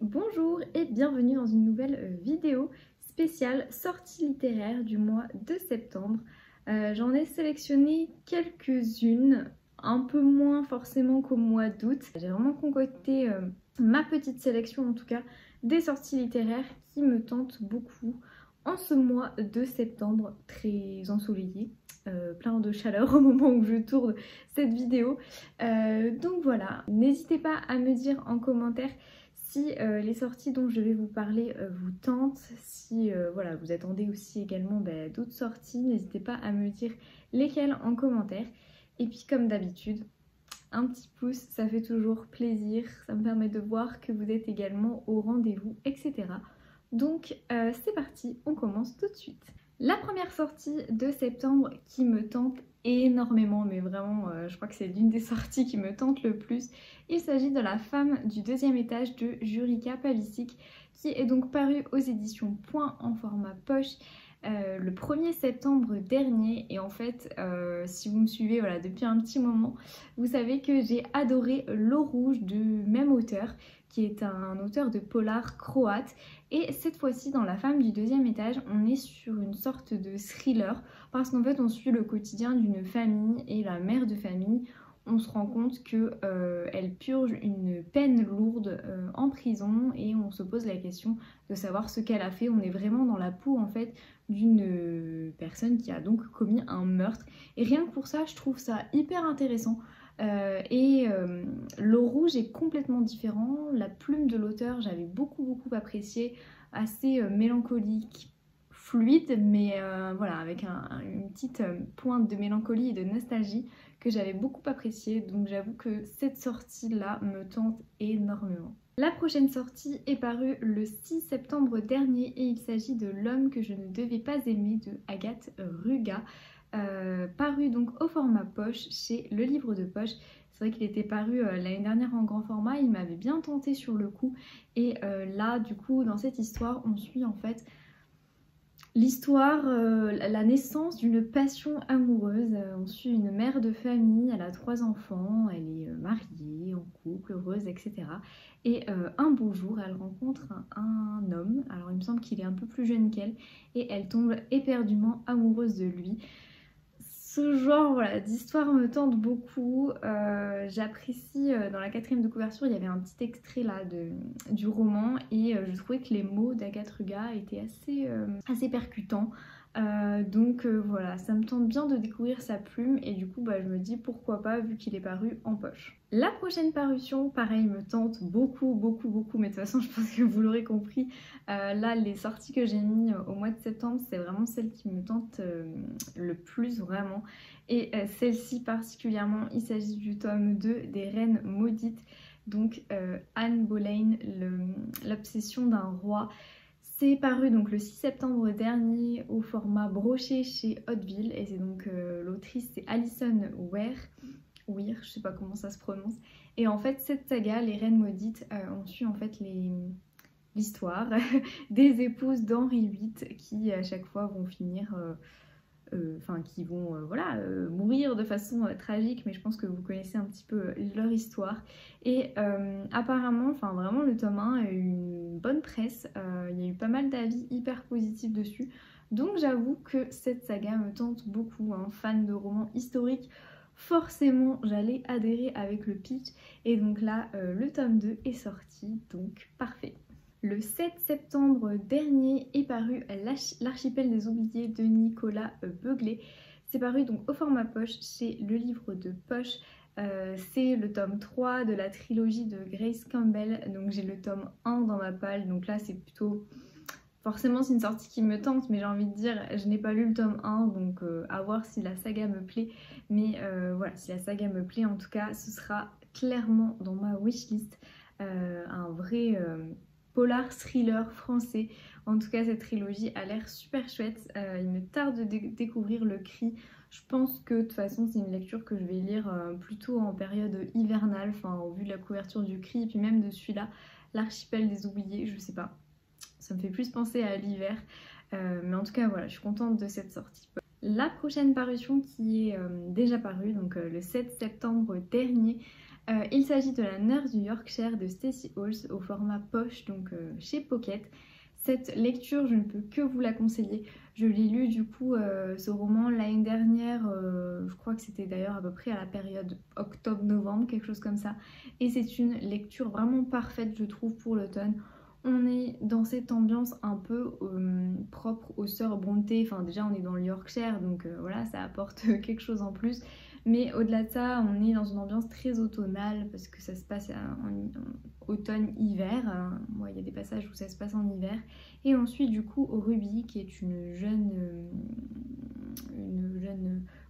Bonjour et bienvenue dans une nouvelle vidéo spéciale sortie littéraire du mois de septembre. J'en ai sélectionné quelques-unes, un peu moins forcément qu'au mois d'août. J'ai vraiment concocté ma petite sélection en tout cas des sorties littéraires qui me tentent beaucoup en ce mois de septembre très ensoleillé. Plein de chaleur au moment où je tourne cette vidéo. Donc voilà, n'hésitez pas à me dire en commentaire si les sorties dont je vais vous parler vous tentent, si voilà, vous attendez aussi également d'autres sorties, n'hésitez pas à me dire lesquelles en commentaire. Et puis comme d'habitude, un petit pouce, ça fait toujours plaisir, ça me permet de voir que vous êtes également au rendez-vous, etc. Donc c'est parti, on commence tout de suite. La première sortie de septembre qui me tente énormément, mais vraiment je crois que c'est l'une des sorties qui me tente le plus. Il s'agit de La femme du deuxième étage de Jurica Pavicic, qui est donc paru aux éditions Point en format poche le 1er septembre dernier. Et en fait, si vous me suivez voilà, depuis un petit moment, vous savez que j'ai adoré L'eau rouge du même auteur, qui est un auteur de polar croate. Et cette fois-ci, dans La femme du deuxième étage, on est sur une sorte de thriller, parce qu'en fait, on suit le quotidien d'une famille et la mère de famille. On se rend compte qu'elle purge une peine lourde en prison et on se pose la question de savoir ce qu'elle a fait. On est vraiment dans la peau en fait d'une personne qui a donc commis un meurtre. Et rien que pour ça, je trouve ça hyper intéressant. L'eau rouge est complètement différent. La plume de l'auteur, j'avais beaucoup apprécié, assez mélancolique, fluide, mais voilà, avec une petite pointe de mélancolie et de nostalgie que j'avais beaucoup apprécié. Donc j'avoue que cette sortie-là me tente énormément. La prochaine sortie est parue le 6 septembre dernier et il s'agit de L'homme que je ne devais pas aimer de Agathe Ruga. Paru donc au format poche chez Le Livre de Poche. C'est vrai qu'il était paru l'année dernière en grand format, il m'avait bien tenté sur le coup. Et là du coup dans cette histoire on suit en fait l'histoire, la naissance d'une passion amoureuse. On suit une mère de famille, elle a 3 enfants, elle est mariée, en couple, heureuse, etc. Et un beau jour, elle rencontre un homme, alors il me semble qu'il est un peu plus jeune qu'elle, et elle tombe éperdument amoureuse de lui. Ce genre voilà, d'histoire me tente beaucoup. J'apprécie, dans la 4e de couverture, il y avait un petit extrait là du roman et je trouvais que les mots d'Agathe Ruga étaient assez percutants. Voilà, ça me tente bien de découvrir sa plume et du coup je me dis pourquoi pas vu qu'il est paru en poche. La prochaine parution, pareil, me tente beaucoup, mais de toute façon je pense que vous l'aurez compris, là les sorties que j'ai mis au mois de septembre, c'est vraiment celle qui me tente le plus vraiment. Et celle-ci particulièrement, il s'agit du tome 2 des Reines Maudites, donc Anne Boleyn, l'obsession d'un roi. C'est paru donc le 6 septembre dernier au format broché chez Hauteville et c'est donc l'autrice c'est Alison Weir, je sais pas comment ça se prononce. Et en fait cette saga, les Reines Maudites, on suit en fait l'histoire des épouses d'Henri VIII qui à chaque fois vont finir... qui vont mourir de façon tragique, mais je pense que vous connaissez un petit peu leur histoire. Et apparemment, vraiment le tome 1 a eu une bonne presse, il y a eu pas mal d'avis hyper positifs dessus, donc j'avoue que cette saga me tente beaucoup, hein. Fan de romans historiques, forcément j'allais adhérer avec le pitch, et donc là le tome 2 est sorti, donc parfait. Le 7 septembre dernier est paru L'Archipel des Oubliés de Nicolas Beuglet. C'est paru donc au format poche chez Le Livre de Poche. C'est le tome 3 de la trilogie de Grace Campbell. Donc j'ai le tome 1 dans ma palle. Donc là c'est plutôt... Forcément c'est une sortie qui me tente, mais j'ai envie de dire, je n'ai pas lu le tome 1, donc à voir si la saga me plaît. Mais voilà, si la saga me plaît en tout cas, ce sera clairement dans ma wishlist. Un vrai... polar thriller français. En tout cas cette trilogie a l'air super chouette, il me tarde de découvrir Le Cri. Je pense que de toute façon c'est une lecture que je vais lire plutôt en période hivernale, au vu de la couverture du Cri et puis même de celui-là, L'Archipel des Oubliés, je sais pas, ça me fait plus penser à l'hiver, mais en tout cas voilà, je suis contente de cette sortie. La prochaine parution qui est déjà parue, donc le 7 septembre dernier, Il s'agit de La Nurse du Yorkshire de Stacey Halls au format poche, donc chez Pocket. Cette lecture, je ne peux que vous la conseiller. Je l'ai lu du coup, ce roman l'année dernière, je crois que c'était d'ailleurs à peu près à la période octobre-novembre, quelque chose comme ça. Et c'est une lecture vraiment parfaite, je trouve, pour l'automne. On est dans cette ambiance un peu propre aux sœurs Brontë. Enfin déjà on est dans le Yorkshire, donc voilà, ça apporte quelque chose en plus. Mais au-delà de ça, on est dans une ambiance très automnale parce que ça se passe en automne-hiver. Moi, il y a des passages où ça se passe en hiver. Et ensuite, du coup, Ruby, qui est une jeune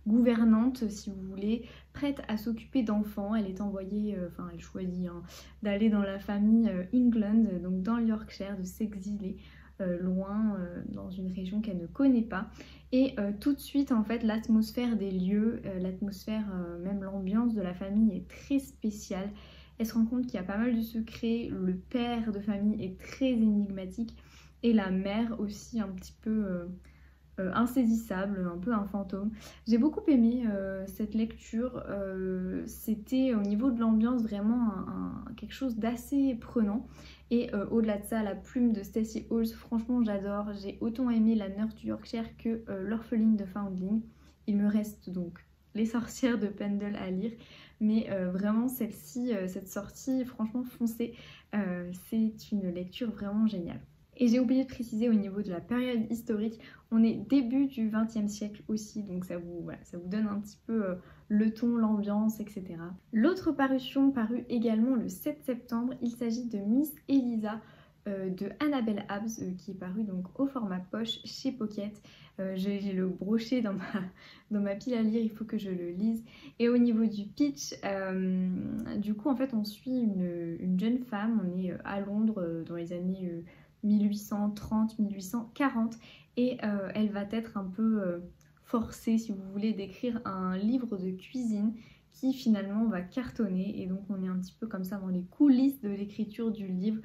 gouvernante, si vous voulez, prête à s'occuper d'enfants. Elle est envoyée, enfin, elle choisit d'aller dans la famille England, donc dans le Yorkshire, de s'exiler loin dans une région qu'elle ne connaît pas. Et tout de suite, en fait, l'atmosphère des lieux, l'atmosphère, même l'ambiance de la famille est très spéciale. Elle se rend compte qu'il y a pas mal de secrets, le père de famille est très énigmatique et la mère aussi un petit peu insaisissable, un peu un fantôme. J'ai beaucoup aimé cette lecture, c'était au niveau de l'ambiance vraiment quelque chose d'assez prenant. Et au-delà de ça, la plume de Stacey Halls, franchement j'adore. J'ai autant aimé La Nurse du Yorkshire que L'Orpheline de Foundling. Il me reste donc Les Sorcières de Pendle à lire. Mais vraiment celle-ci, cette sortie, franchement foncez, c'est une lecture vraiment géniale. Et j'ai oublié de préciser au niveau de la période historique, on est début du XXe siècle aussi, donc ça vous donne un petit peu le ton, l'ambiance, etc. L'autre parution parue également le 7 septembre, il s'agit de Miss Elisa de Annabelle Abbs, qui est paru donc au format poche chez Pocket. J'ai le brochet dans ma pile à lire, il faut que je le lise. Et au niveau du pitch, du coup en fait on suit une jeune femme, on est à Londres dans les années 1830-1840 et elle va être un peu forcée, si vous voulez, d'écrire un livre de cuisine qui finalement va cartonner, et donc on est un petit peu comme ça dans les coulisses de l'écriture du livre.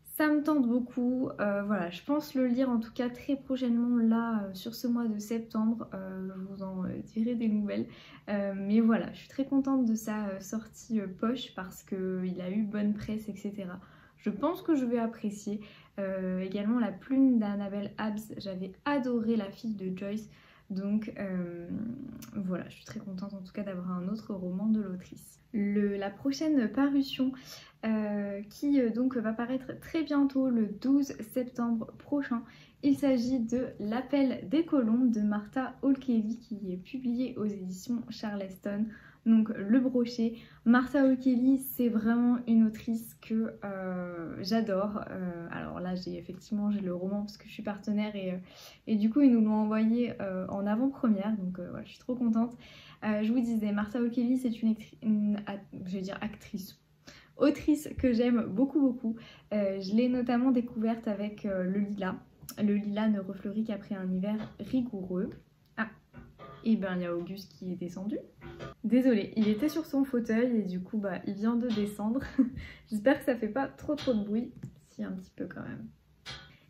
Ça me tente beaucoup, voilà, je pense le lire en tout cas très prochainement là sur ce mois de septembre, je vous en dirai des nouvelles, mais voilà, je suis très contente de sa sortie poche parce qu'il a eu bonne presse, etc. Je pense que je vais apprécier. Également la plume d'Annabelle Abbs, j'avais adoré La fille de Joyce, donc voilà, je suis très contente en tout cas d'avoir un autre roman de l'autrice. La prochaine parution qui donc va paraître très bientôt le 12 septembre prochain, il s'agit de L'appel des colombes de Martha Hall Kelly, qui est publié aux éditions Charleston. Donc le brochet. Martha Hall Kelly, c'est vraiment une autrice que j'adore. Alors là j'ai le roman parce que je suis partenaire, et du coup ils nous l'ont envoyé en avant-première, donc voilà, je suis trop contente. Je vous disais, Martha Hall Kelly, c'est autrice que j'aime beaucoup. Je l'ai notamment découverte avec Le Lilas. Le lilas ne refleurit qu'après un hiver rigoureux. Ah, et ben il y a Auguste qui est descendu. Désolée, il était sur son fauteuil et du coup il vient de descendre. J'espère que ça fait pas trop de bruit. Si, un petit peu quand même.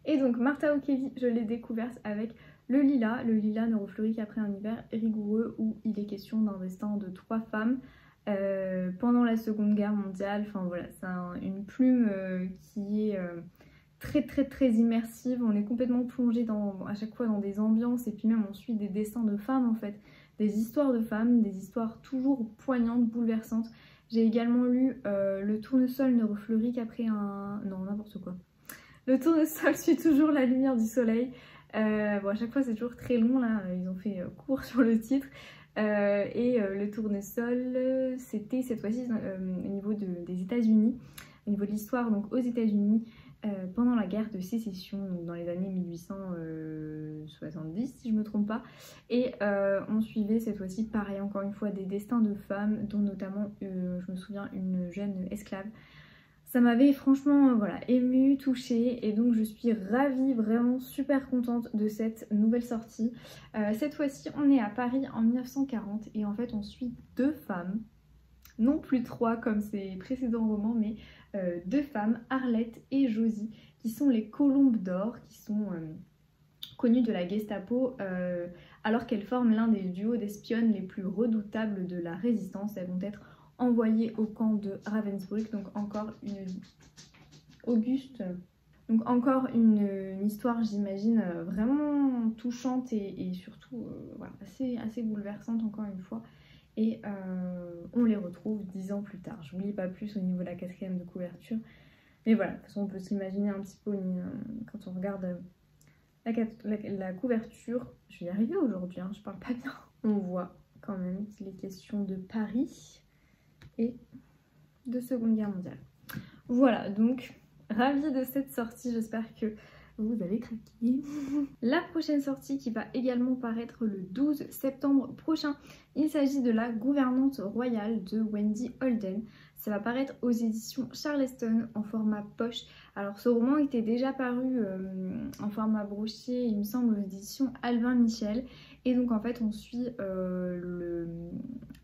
Et donc Martha Hall Kelly, je l'ai découverte avec Le Lilas. Le lilas ne refleurit qu'après un hiver rigoureux, où il est question d'un destin de 3 femmes pendant la Seconde Guerre mondiale. Enfin voilà, c'est une plume qui est très immersive. On est complètement plongé à chaque fois dans des ambiances, et puis même on suit des destins de femmes en fait, des histoires de femmes, des histoires toujours poignantes, bouleversantes. J'ai également lu Le tournesol ne refleurit qu'après un... non, n'importe quoi. Le tournesol suit toujours la lumière du soleil. Bon, à chaque fois c'est toujours très long, là ils ont fait court sur le titre. Le tournesol, c'était cette fois-ci au niveau des États-Unis, au niveau de l'histoire, donc aux États-Unis, pendant la guerre de sécession, donc dans les années 1870 si je me trompe pas. Et on suivait cette fois-ci, pareil encore une fois, des destins de femmes, dont notamment, je me souviens, une jeune esclave. Ça m'avait franchement voilà, émue, touchée, et donc je suis ravie, vraiment super contente de cette nouvelle sortie. Cette fois-ci on est à Paris en 1940, et en fait on suit 2 femmes, non plus 3 comme ses précédents romans, mais 2 femmes, Arlette et Josie, qui sont les Colombes d'Or, qui sont connues de la Gestapo, alors qu'elles forment l'un des duos d'espionnes les plus redoutables de la résistance. Elles vont être envoyé au camp de Ravensbrück, donc encore une Auguste. Donc encore une histoire, j'imagine, vraiment touchante et surtout voilà, assez bouleversante encore une fois. Et on les retrouve 10 ans plus tard. Je vous lis pas plus au niveau de la 4e de couverture. Mais voilà, de toute façon on peut s'imaginer un petit peu quand on regarde la couverture. Je vais y arriver aujourd'hui, hein, je parle pas bien. On voit quand même qu'il est question de Paris et de Seconde Guerre mondiale. Voilà, donc ravie de cette sortie, j'espère que vous avez craqué. La prochaine sortie qui va également paraître le 12 septembre prochain, il s'agit de La Gouvernante royale de Wendy Holden. Ça va paraître aux éditions Charleston en format poche. Alors ce roman était déjà paru en format broché, il me semble, aux éditions Albin Michel. Et donc en fait on suit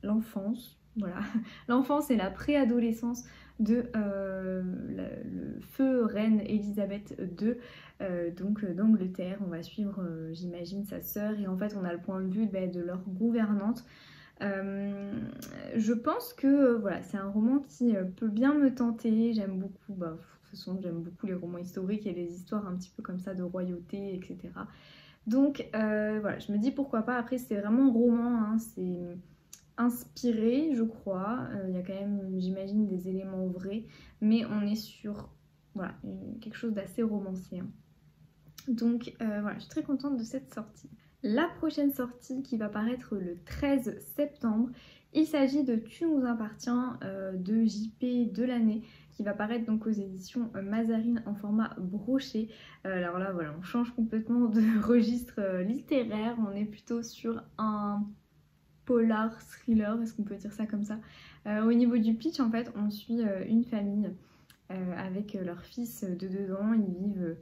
l'enfance, voilà, l'enfance et la préadolescence de le feu reine Elisabeth II, donc d'Angleterre. On va suivre, j'imagine, sa sœur, et en fait on a le point de vue de leur gouvernante. Je pense que voilà, c'est un roman qui peut bien me tenter. J'aime beaucoup, de toute façon j'aime beaucoup les romans historiques et les histoires un petit peu comme ça de royauté, etc. Donc voilà, je me dis pourquoi pas. Après c'est vraiment un roman, hein, c'est inspiré, je crois. Il y a quand même, j'imagine, des éléments vrais, mais on est sur voilà, quelque chose d'assez romancé, hein. Donc voilà, je suis très contente de cette sortie. La prochaine sortie qui va paraître le 13 septembre, il s'agit de Tu nous appartiens de JP Delaney, qui va paraître donc aux éditions Mazarine en format broché. Alors là voilà, on change complètement de registre littéraire, on est plutôt sur un polar thriller, est-ce qu'on peut dire ça comme ça. Au niveau du pitch, en fait, on suit une famille avec leur fils de 2 ans. Ils vivent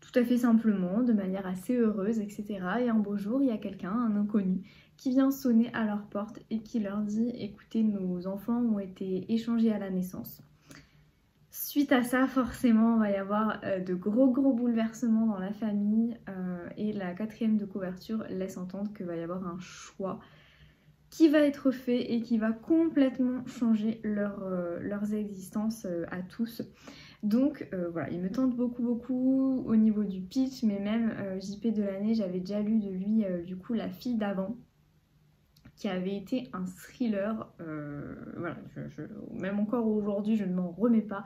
tout à fait simplement, de manière assez heureuse, etc. Et un beau jour, il y a quelqu'un, un inconnu, qui vient sonner à leur porte et qui leur dit: écoutez, nos enfants ont été échangés à la naissance. Suite à ça, forcément, il va y avoir de gros bouleversements dans la famille, et la 4e de couverture laisse entendre qu'il va y avoir un choix qui va être fait et qui va complètement changer leurs existences à tous. Donc voilà, il me tente beaucoup au niveau du pitch, mais même JP Delaney, j'avais déjà lu de lui du coup La fille d'avant, qui avait été un thriller, voilà, même encore aujourd'hui je ne m'en remets pas.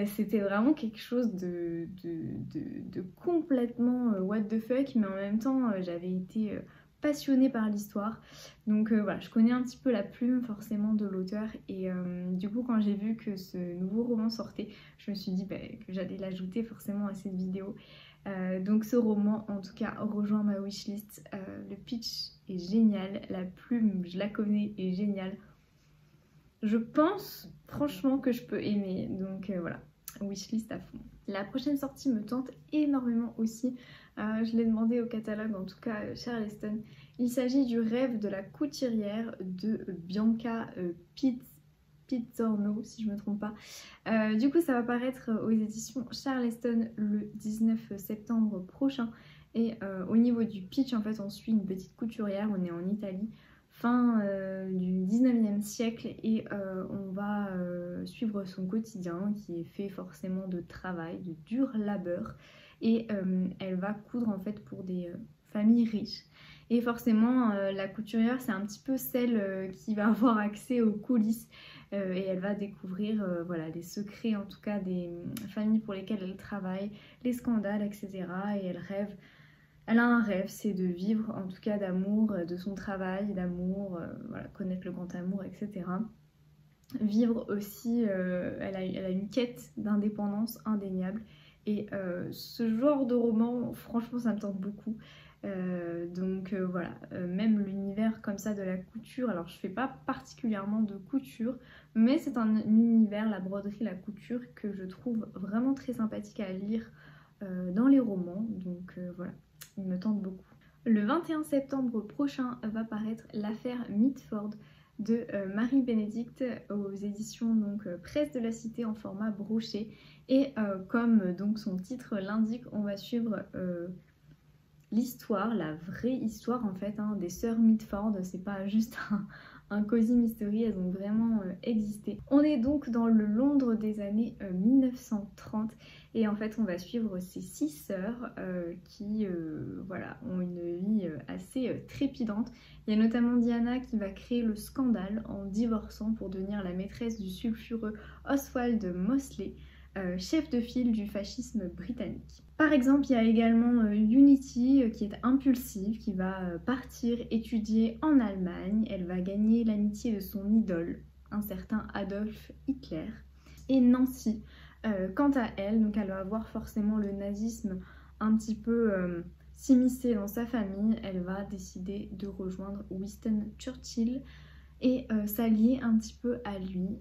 C'était vraiment quelque chose de complètement what the fuck, mais en même temps j'avais été passionnée par l'histoire. Donc voilà, je connais un petit peu la plume forcément de l'auteur, et du coup quand j'ai vu que ce nouveau roman sortait, je me suis dit que j'allais l'ajouter forcément à cette vidéo. Donc ce roman en tout cas rejoint ma wishlist. Le pitch est génial, la plume je la connais, est géniale. Je pense franchement que je peux aimer, donc voilà, wishlist à fond. La prochaine sortie me tente énormément aussi. Je l'ai demandé au catalogue, en tout cas Charleston. Il s'agit du Rêve de la couturière de Bianca Pizzorno, si je ne me trompe pas. Du coup ça va paraître aux éditions Charleston le 19 septembre prochain. Et au niveau du pitch, en fait on suit une petite couturière, on est en Italie, fin du 19e siècle, et on va suivre son quotidien qui est fait forcément de travail, de dur labeur, et elle va coudre en fait pour des familles riches. Et forcément la couturière, c'est un petit peu celle qui va avoir accès aux coulisses, et elle va découvrir voilà, les secrets en tout cas des familles pour lesquelles elle travaille, les scandales, etc. Et elle a un rêve, c'est de vivre en tout cas d'amour, de son travail, d'amour, voilà, connaître le grand amour, etc. Vivre aussi, elle a une quête d'indépendance indéniable. Et ce genre de roman, franchement, ça me tente beaucoup. Donc voilà, même l'univers comme ça de la couture, alors je fais pas particulièrement de couture, mais c'est un univers, la broderie, la couture, que je trouve vraiment très sympathique à lire dans les romans. Donc voilà, il me tente beaucoup. Le 21 septembre prochain va paraître L'affaire Mitford de Marie-Bénédicte aux éditions donc Presse de la Cité en format broché. Et comme donc son titre l'indique, on va suivre l'histoire, la vraie histoire en fait, hein, des sœurs Mitford. C'est pas juste un cozy mystery, elles ont vraiment existé. On est donc dans le Londres des années 1930 et en fait on va suivre ces 6 sœurs qui voilà, ont une vie assez trépidante. Il y a notamment Diana qui va créer le scandale en divorçant pour devenir la maîtresse du sulfureux Oswald Mosley, chef de file du fascisme britannique. Par exemple, il y a également Unity qui est impulsive, qui va partir étudier en Allemagne. Elle va gagner l'amitié de son idole, un certain Adolf Hitler. Et Nancy, quant à elle, donc elle va avoir forcément le nazisme un petit peu s'immiscer dans sa famille. Elle va décider de rejoindre Winston Churchill et s'allier un petit peu à lui,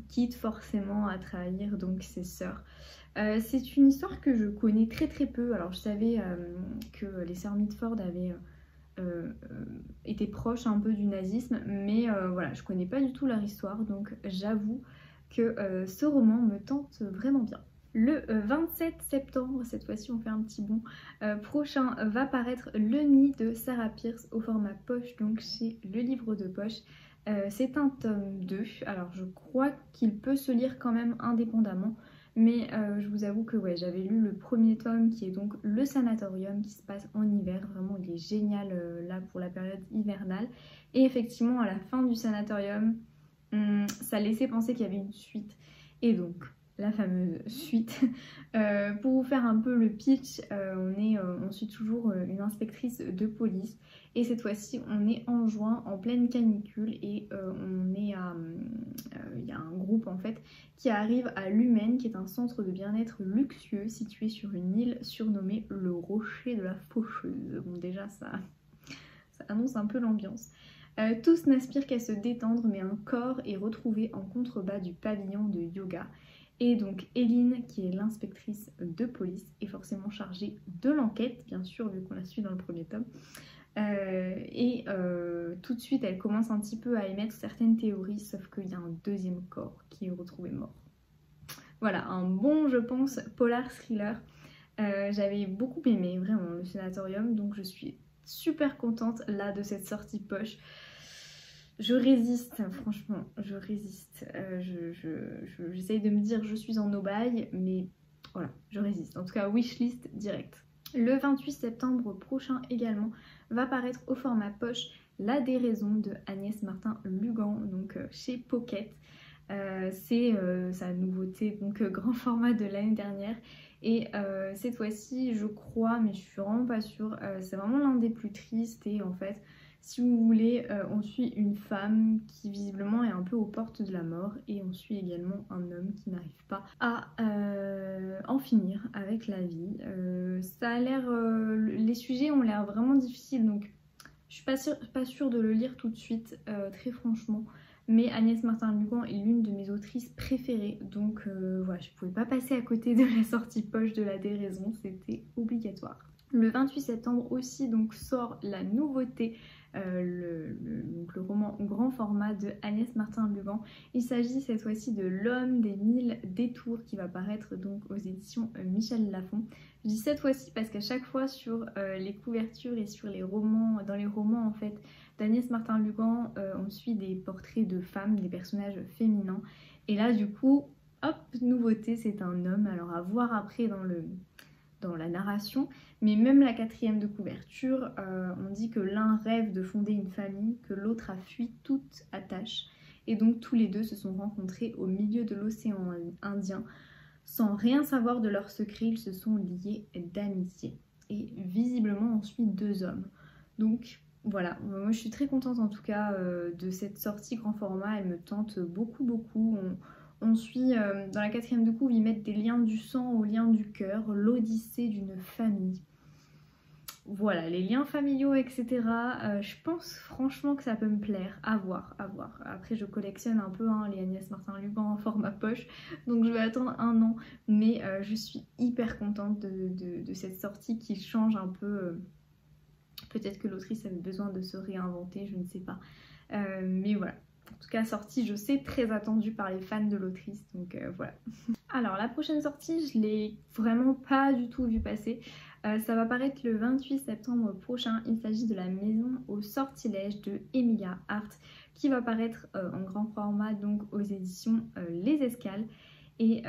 quitte forcément à trahir donc ses sœurs. C'est une histoire que je connais très peu. Alors je savais que les sœurs Mitford avaient été proches un peu du nazisme, mais voilà, je connais pas du tout leur histoire, donc j'avoue que ce roman me tente vraiment bien. Le 27 septembre, cette fois-ci on fait un petit bond, prochain va paraître Le Nid de Sarah Pearse au format poche, donc chez Le Livre de Poche. C'est un tome 2, alors je crois qu'il peut se lire quand même indépendamment, mais je vous avoue que ouais, j'avais lu le premier tome qui est donc Le Sanatorium qui se passe en hiver, vraiment il est génial là pour la période hivernale. Et effectivement à la fin du Sanatorium, ça laissait penser qu'il y avait une suite, et donc la fameuse suite. Pour vous faire un peu le pitch, on suit toujours une inspectrice de police et cette fois-ci on est en juin en pleine canicule et il y a un groupe en fait qui arrive à Lummen qui est un centre de bien-être luxueux situé sur une île surnommée le Rocher de la Faucheuse. Bon déjà ça annonce un peu l'ambiance. Tous n'aspirent qu'à se détendre mais un corps est retrouvé en contrebas du pavillon de yoga. Et donc Eileen, qui est l'inspectrice de police, est forcément chargée de l'enquête, bien sûr, vu qu'on la suit dans le premier tome. Tout de suite, elle commence un petit peu à émettre certaines théories, sauf qu'il y a un deuxième corps qui est retrouvé mort. Voilà, un bon, je pense, polar thriller. J'avais beaucoup aimé, vraiment, le Sanatorium, donc je suis super contente, là, de cette sortie poche. Je résiste, franchement, je résiste. J'essaye de me dire je suis en aubagne, mais voilà, je résiste. En tout cas, wishlist direct. Le 28 septembre prochain également va paraître au format poche La Déraison de Agnès Martin-Lugan, donc chez Pocket. C'est sa nouveauté, donc grand format de l'année dernière. Et cette fois-ci, je crois, mais je suis vraiment pas sûre, c'est vraiment l'un des plus tristes et en fait... Si vous voulez, on suit une femme qui visiblement est un peu aux portes de la mort et on suit également un homme qui n'arrive pas à en finir avec la vie. Ça a l'air, les sujets ont l'air vraiment difficiles donc je suis pas sûre de le lire tout de suite, très franchement. Mais Agnès Martin-Lugan est l'une de mes autrices préférées donc voilà, je pouvais pas passer à côté de la sortie poche de La Déraison, c'était obligatoire. Le 28 septembre aussi donc sort la nouveauté, le roman grand format de Agnès Martin-Lugan. Il s'agit cette fois-ci de L'Homme des 1000 détours qui va paraître donc aux éditions Michel Lafon. Je dis cette fois-ci parce qu'à chaque fois sur les couvertures et sur les romans, dans les romans en fait d'Agnès Martin-Lugan, on suit des portraits de femmes, des personnages féminins. Et là du coup, hop, nouveauté, c'est un homme. Alors à voir après dans la narration, mais même la quatrième de couverture, on dit que l'un rêve de fonder une famille, que l'autre a fui toute attache, et donc tous les deux se sont rencontrés au milieu de l'océan Indien. Sans rien savoir de leur secret, ils se sont liés d'amitié. Et visiblement, on suit 2 hommes. Donc voilà, moi je suis très contente en tout cas de cette sortie grand format, elle me tente beaucoup. On suit, dans la quatrième de couve, ils mettent des liens du sang aux liens du cœur, l'odyssée d'une famille. Voilà, les liens familiaux, etc. Je pense franchement que ça peut me plaire, à voir. Après, je collectionne un peu les Agnès Martin-Lugan en format poche, donc je vais attendre 1 an. Mais je suis hyper contente de cette sortie qui change un peu. Peut-être que l'autrice avait besoin de se réinventer, je ne sais pas. Mais voilà. En tout cas, sortie, je sais, très attendue par les fans de l'autrice, donc voilà. Alors, la prochaine sortie, je l'ai vraiment pas du tout vue passer. Ça va paraître le 28 septembre prochain. Il s'agit de La Maison au sortilège de Emilia Hart qui va paraître en grand format donc aux éditions Les Escales. Et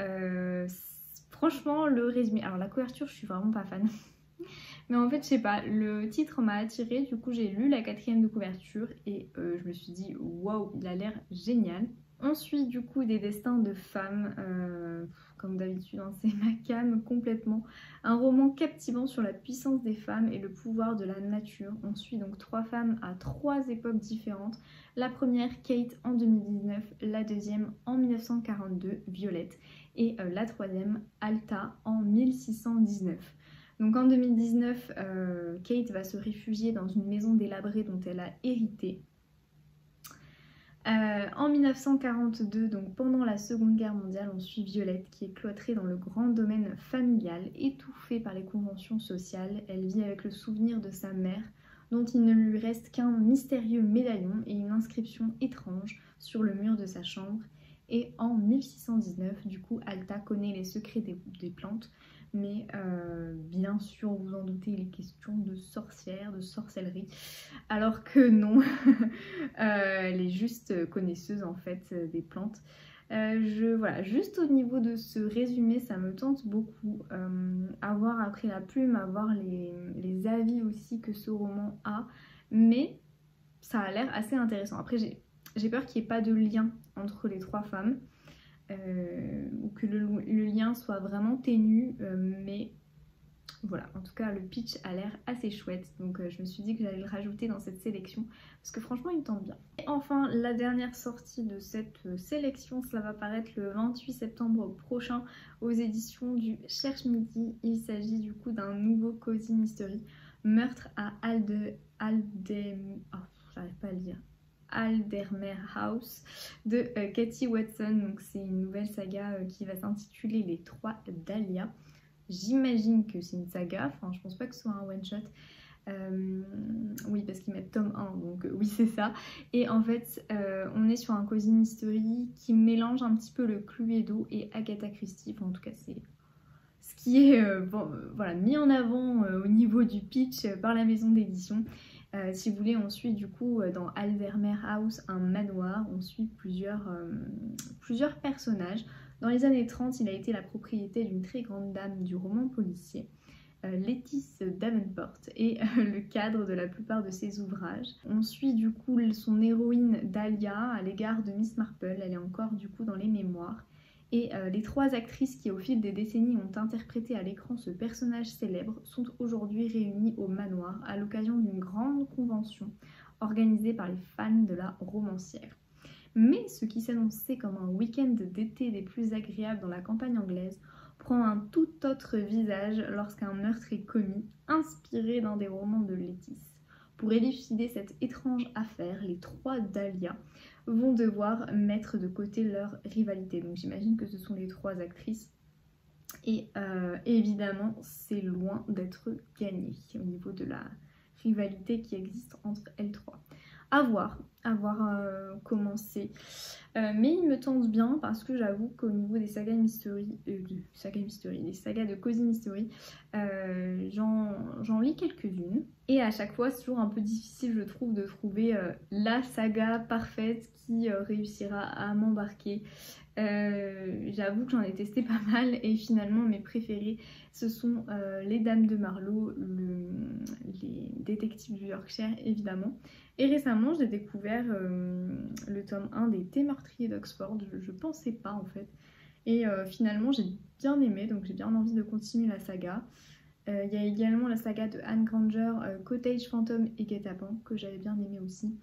franchement le résumé, alors la couverture je suis vraiment pas fan. Mais en fait je sais pas, le titre m'a attirée, du coup j'ai lu la 4e de couverture et je me suis dit waouh, il a l'air génial. On suit du coup des destins de femmes, comme d'habitude, hein, c'est ma came complètement. Un roman captivant sur la puissance des femmes et le pouvoir de la nature. On suit donc 3 femmes à 3 époques différentes. La première, Kate en 2019, la deuxième en 1942, Violette, et la troisième, Alta en 1619. Donc en 2019, Kate va se réfugier dans une maison délabrée dont elle a hérité. En 1942, donc pendant la Seconde Guerre mondiale, on suit Violette qui est cloîtrée dans le grand domaine familial, étouffée par les conventions sociales. Elle vit avec le souvenir de sa mère, dont il ne lui reste qu'un mystérieux médaillon et une inscription étrange sur le mur de sa chambre. Et en 1619, du coup, Alta connaît les secrets des plantes, mais bien sûr, vous en doutez, il est question de sorcière, de sorcellerie, alors que non, elle est juste connaisseuse en fait des plantes. Voilà, juste au niveau de ce résumé, ça me tente beaucoup. Avoir après la plume, avoir les avis aussi que ce roman a, mais ça a l'air assez intéressant. Après, j'ai peur qu'il n'y ait pas de lien entre les 3 femmes. Ou que le lien soit vraiment ténu, mais voilà, en tout cas le pitch a l'air assez chouette, donc je me suis dit que j'allais le rajouter dans cette sélection parce que franchement il me tente bien. Et enfin la dernière sortie de cette sélection, cela va paraître le 28 septembre prochain aux éditions du Cherche Midi. Il s'agit du coup d'un nouveau Cozy Mystery, Meurtre à j'arrive pas à le dire. Aldermer House de Cathy Watson. Donc c'est une nouvelle saga qui va s'intituler Les 3 Dahlia. J'imagine que c'est une saga, enfin je pense pas que ce soit un one shot. Oui, parce qu'ils mettent tome 1, donc oui c'est ça. Et en fait on est sur un Cozy Mystery qui mélange un petit peu le Cluedo et Agatha Christie. Enfin, en tout cas c'est ce qui est voilà, mis en avant au niveau du pitch par la maison d'édition. Si vous voulez, on suit du coup dans Aldermer House un manoir, on suit plusieurs personnages. Dans les années 30, il a été la propriété d'une très grande dame du roman policier, Laetice Davenport, et le cadre de la plupart de ses ouvrages. On suit du coup son héroïne Dahlia à l'égard de Miss Marple, elle est encore du coup dans les mémoires. Et les 3 actrices qui au fil des décennies ont interprété à l'écran ce personnage célèbre sont aujourd'hui réunies au manoir à l'occasion d'une grande convention organisée par les fans de la romancière. Mais ce qui s'annonçait comme un week-end d'été des plus agréables dans la campagne anglaise prend un tout autre visage lorsqu'un meurtre est commis, inspiré d'un des romans de Laetice. Pour élucider cette étrange affaire, les 3 Dahlia vont devoir mettre de côté leur rivalité. Donc j'imagine que ce sont les 3 actrices. Et évidemment, c'est loin d'être gagné au niveau de la rivalité qui existe entre elles 3. À voir comment c'est. Mais il me tente bien parce que j'avoue qu'au niveau des sagas mystery, des sagas de Cozy Mystery, j'en lis quelques-unes. Et à chaque fois, c'est toujours un peu difficile, je trouve, de trouver la saga parfaite qui réussira à m'embarquer. J'avoue que j'en ai testé pas mal et finalement mes préférés ce sont les Dames de Marlowe, les détectives du Yorkshire évidemment. Et récemment j'ai découvert le tome 1 des Thé meurtriers d'Oxford, je pensais pas en fait. Et finalement j'ai bien aimé, donc j'ai bien envie de continuer la saga. Il y a également la saga de Anne Granger, Cottage Phantom et Guet-apens que j'avais bien aimé aussi.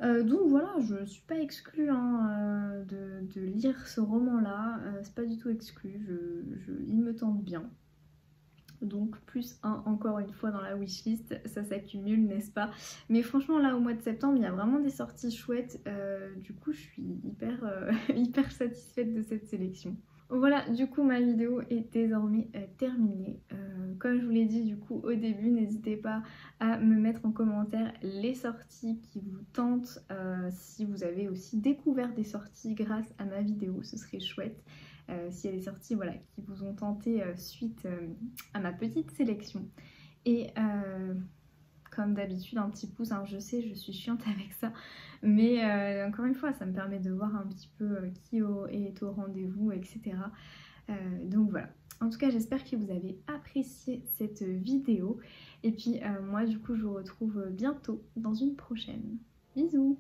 Donc voilà, je suis pas exclue de lire ce roman-là, c'est pas du tout exclu, il me tente bien. Donc plus 1 encore une fois dans la wishlist, ça s'accumule n'est-ce pas? Mais franchement là au mois de septembre il y a vraiment des sorties chouettes, du coup je suis hyper satisfaite de cette sélection. Voilà, du coup ma vidéo est désormais terminée. comme je vous l'ai dit du coup au début, n'hésitez pas à me mettre en commentaire les sorties qui vous tentent. Si vous avez aussi découvert des sorties grâce à ma vidéo, ce serait chouette. S'il y a des sorties voilà, qui vous ont tenté suite à ma petite sélection. Et comme d'habitude, un petit pouce, hein, je sais, je suis chiante avec ça, mais encore une fois, ça me permet de voir un petit peu qui est au rendez-vous, etc. Donc voilà. En tout cas, j'espère que vous avez apprécié cette vidéo. Et puis moi, du coup, je vous retrouve bientôt dans une prochaine. Bisous!